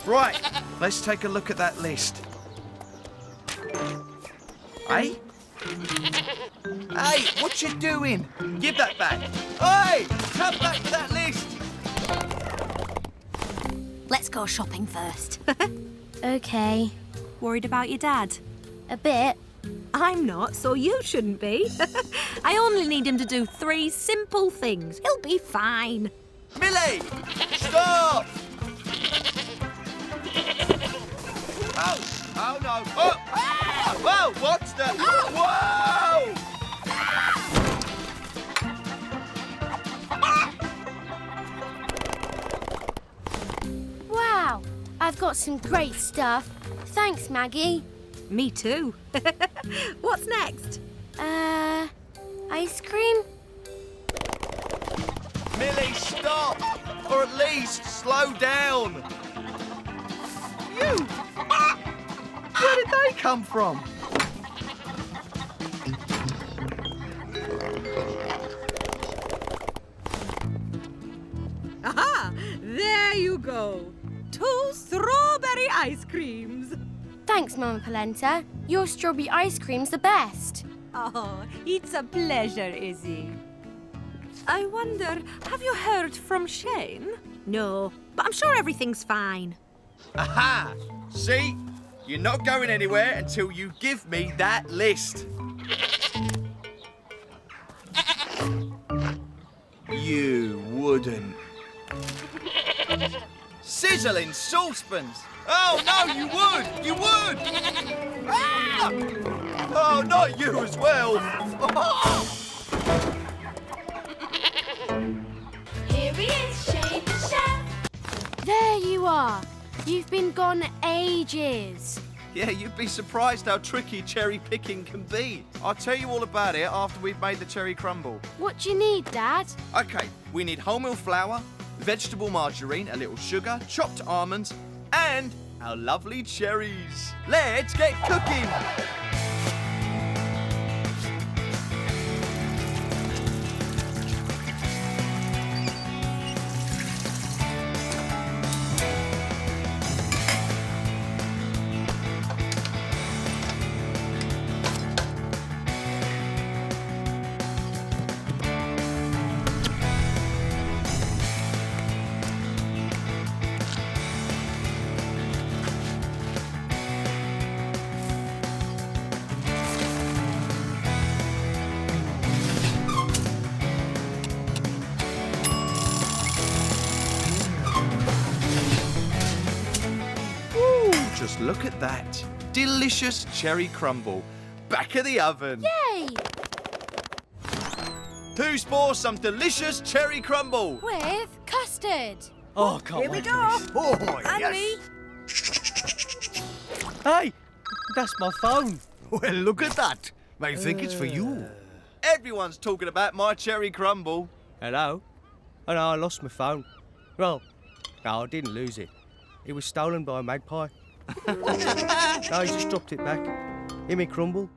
Right, let's take a look at that list. Hey? Hey, what you doing? Give that back. Hey, come back to that list. Let's go shopping first. OK. Worried about your dad? A bit. I'm not, so you shouldn't be. I only need him to do 3 simple things. He'll be fine. Millie, stop! Oh no. Oh, ah! Whoa, what's the... Whoa! Wow, I've got some great stuff. Thanks, Maggie. Me too. What's next? Ice cream? Millie, stop! Or at least slow down. You! Where did they come from? Aha! There you go. 2 strawberry ice creams. Thanks, Mama Polenta. Your strawberry ice cream's the best. Oh, it's a pleasure, Izzy. I wonder, have you heard from Shane? No, but I'm sure everything's fine. Aha! See? You're not going anywhere until you give me that list. You wouldn't. Sizzling saucepans! Oh, no, you would! You would! Ah! Oh, not you as well! Here he is, Shane the Chef. There you are. You've been gone ages. Yeah, you'd be surprised how tricky cherry picking can be. I'll tell you all about it after we've made the cherry crumble. What do you need, Dad? OK, we need wholemeal flour, vegetable margarine, a little sugar, chopped almonds, and our lovely cherries. Let's get cooking! Just look at that. Delicious cherry crumble. Back of the oven. Yay! Who's for some delicious cherry crumble? With custard. Oh, I can't Here we wait go. for this. Oh, And yes. me. Hey, that's my phone. Well, look at that. They think it's for you. Everyone's talking about my cherry crumble. Hello? Oh, no, I lost my phone. Well, no, I didn't lose it. It was stolen by a magpie. No, he just dropped it back. Hear me crumble.